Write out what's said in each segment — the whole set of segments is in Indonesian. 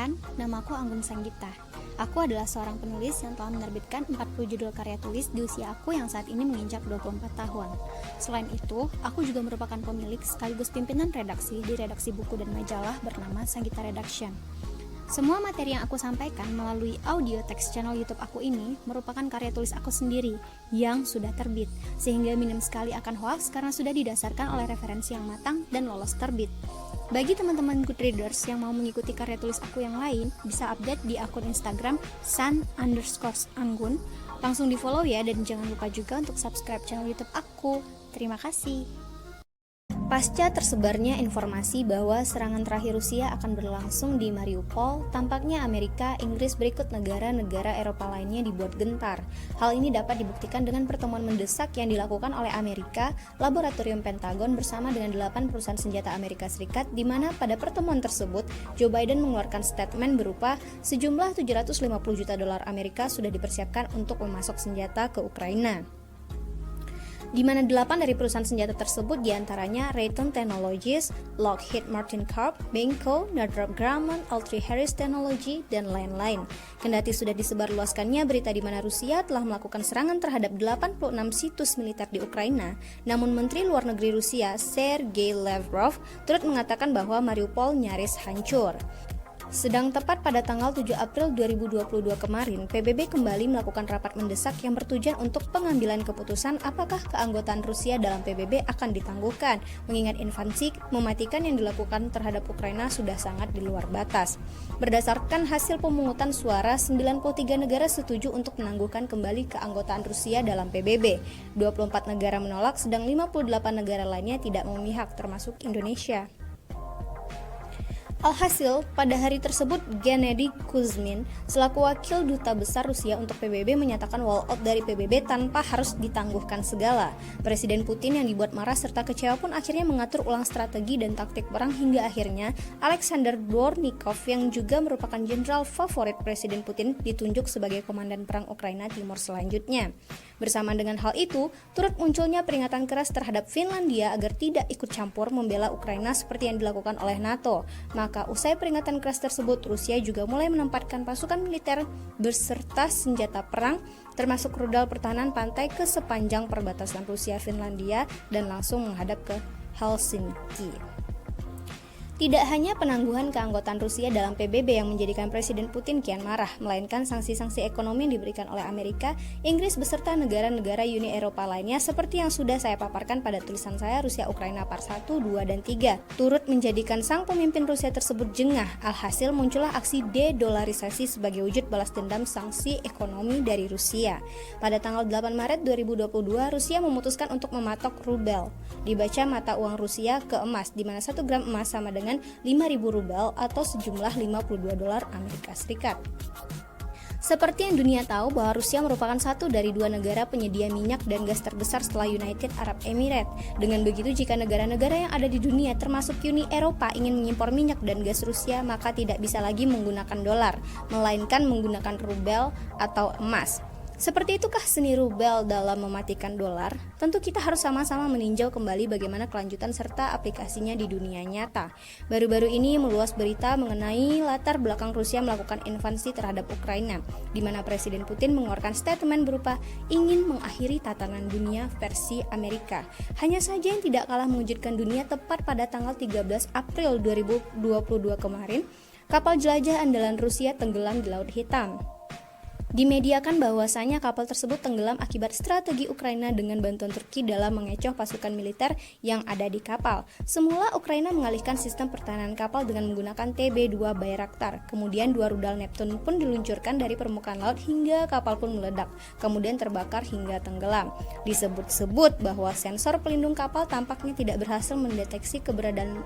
Perkenalkan, nama aku Anggun Sanggita. Aku adalah seorang penulis yang telah menerbitkan 40 judul karya tulis di usia aku yang saat ini menginjak 24 tahun. Selain itu, aku juga merupakan pemilik sekaligus pimpinan redaksi di redaksi buku dan majalah bernama Sanggita Redaction. Semua materi yang aku sampaikan melalui audio text channel YouTube aku ini merupakan karya tulis aku sendiri yang sudah terbit, sehingga minim sekali akan hoax karena sudah didasarkan oleh referensi yang matang dan lolos terbit. Bagi teman-teman Goodreaders yang mau mengikuti karya tulis aku yang lain, bisa update di akun Instagram san_anggun. Langsung di follow ya, dan jangan lupa juga untuk subscribe channel YouTube aku. Terima kasih. Pasca tersebarnya informasi bahwa serangan terakhir Rusia akan berlangsung di Mariupol, tampaknya Amerika, Inggris berikut negara-negara Eropa lainnya dibuat gentar. Hal ini dapat dibuktikan dengan pertemuan mendesak yang dilakukan oleh Amerika, Laboratorium Pentagon bersama dengan 8 perusahaan senjata Amerika Serikat, di mana pada pertemuan tersebut Joe Biden mengeluarkan statement berupa sejumlah 750 juta dolar Amerika sudah dipersiapkan untuk memasok senjata ke Ukraina, di mana 8 dari perusahaan senjata tersebut diantaranya Raytheon Technologies, Lockheed Martin Corp, Banco, Northrop Grumman, L3Harris Technology, dan lain-lain. Kendati sudah disebarluaskannya berita di mana Rusia telah melakukan serangan terhadap 86 situs militer di Ukraina, namun Menteri Luar Negeri Rusia, Sergei Lavrov, turut mengatakan bahwa Mariupol nyaris hancur. Sedang tepat pada tanggal 7 April 2022 kemarin, PBB kembali melakukan rapat mendesak yang bertujuan untuk pengambilan keputusan apakah keanggotaan Rusia dalam PBB akan ditangguhkan, mengingat invasi mematikan yang dilakukan terhadap Ukraina sudah sangat di luar batas. Berdasarkan hasil pemungutan suara, 93 negara setuju untuk menangguhkan kembali keanggotaan Rusia dalam PBB. 24 negara menolak, sedang 58 negara lainnya tidak memihak, termasuk Indonesia. Alhasil, pada hari tersebut Gennady Kuzmin, selaku wakil duta besar Rusia untuk PBB, menyatakan walkout dari PBB tanpa harus ditangguhkan segala. Presiden Putin yang dibuat marah serta kecewa pun akhirnya mengatur ulang strategi dan taktik perang hingga akhirnya Alexander Dvornikov, yang juga merupakan jenderal favorit Presiden Putin, ditunjuk sebagai komandan perang Ukraina Timur selanjutnya. Bersamaan dengan hal itu, turut munculnya peringatan keras terhadap Finlandia agar tidak ikut campur membela Ukraina seperti yang dilakukan oleh NATO. Maka usai peringatan keras tersebut, Rusia juga mulai menempatkan pasukan militer beserta senjata perang termasuk rudal pertahanan pantai ke sepanjang perbatasan Rusia-Finlandia dan langsung menghadap ke Helsinki. Tidak hanya penangguhan keanggotaan Rusia dalam PBB yang menjadikan Presiden Putin kian marah, melainkan sanksi-sanksi ekonomi yang diberikan oleh Amerika, Inggris beserta negara-negara Uni Eropa lainnya seperti yang sudah saya paparkan pada tulisan saya Rusia-Ukraina Part 1, 2, dan 3, turut menjadikan sang pemimpin Rusia tersebut jengah. Alhasil muncullah aksi de-dolarisasi sebagai wujud balas dendam sanksi ekonomi dari Rusia. Pada tanggal 8 Maret 2022, Rusia memutuskan untuk mematok rubel, dibaca mata uang Rusia, ke emas, di mana 1 gram emas sama dengan 5.000 rubel atau sejumlah 52 dolar Amerika Serikat. Seperti yang dunia tahu bahwa Rusia merupakan satu dari 2 negara penyedia minyak dan gas terbesar setelah United Arab Emirates. Dengan begitu, jika negara-negara yang ada di dunia termasuk Uni Eropa ingin mengimpor minyak dan gas Rusia, maka tidak bisa lagi menggunakan dolar, melainkan menggunakan rubel atau emas. Seperti itukah seni rubel dalam mematikan dolar? Tentu kita harus sama-sama meninjau kembali bagaimana kelanjutan serta aplikasinya di dunia nyata. Baru-baru ini meluas berita mengenai latar belakang Rusia melakukan invasi terhadap Ukraina, di mana Presiden Putin mengeluarkan statement berupa ingin mengakhiri tatanan dunia versi Amerika. Hanya saja yang tidak kalah mengejutkan dunia, tepat pada tanggal 13 April 2022 kemarin, kapal jelajah andalan Rusia tenggelam di Laut Hitam. Dimediakan bahwasanya kapal tersebut tenggelam akibat strategi Ukraina dengan bantuan Turki dalam mengecoh pasukan militer yang ada di kapal. Semula Ukraina mengalihkan sistem pertahanan kapal dengan menggunakan TB2 Bayraktar. Kemudian 2 rudal Neptune pun diluncurkan dari permukaan laut hingga kapal pun meledak, kemudian terbakar hingga tenggelam. Disebut-sebut bahwa sensor pelindung kapal tampaknya tidak berhasil mendeteksi keberadaan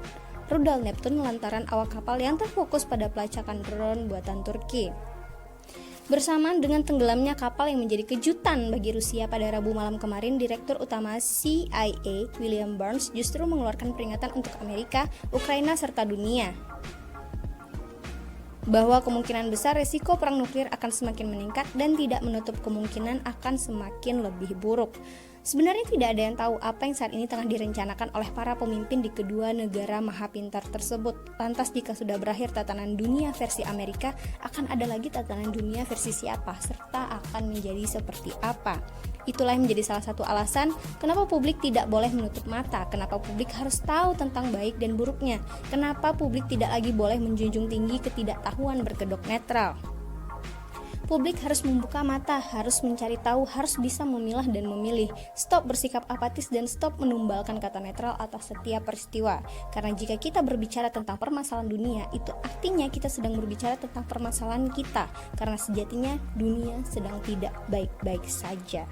rudal Neptune lantaran awak kapal yang terfokus pada pelacakan drone buatan Turki. Bersamaan dengan tenggelamnya kapal yang menjadi kejutan bagi Rusia pada Rabu malam kemarin, Direktur Utama CIA William Burns justru mengeluarkan peringatan untuk Amerika, Ukraina, serta dunia bahwa kemungkinan besar resiko perang nuklir akan semakin meningkat dan tidak menutup kemungkinan akan semakin lebih buruk. Sebenarnya tidak ada yang tahu apa yang saat ini tengah direncanakan oleh para pemimpin di kedua negara maha pintar tersebut. Lantas jika sudah berakhir tatanan dunia versi Amerika, akan ada lagi tatanan dunia versi siapa, serta akan menjadi seperti apa? Itulah yang menjadi salah satu alasan kenapa publik tidak boleh menutup mata, kenapa publik harus tahu tentang baik dan buruknya, kenapa publik tidak lagi boleh menjunjung tinggi ketidaktahuan berkedok netral. Publik harus membuka mata, harus mencari tahu, harus bisa memilah dan memilih. Stop bersikap apatis dan stop menumbalkan kata netral atas setiap peristiwa. Karena jika kita berbicara tentang permasalahan dunia, itu artinya kita sedang berbicara tentang permasalahan kita. Karena sejatinya dunia sedang tidak baik-baik saja.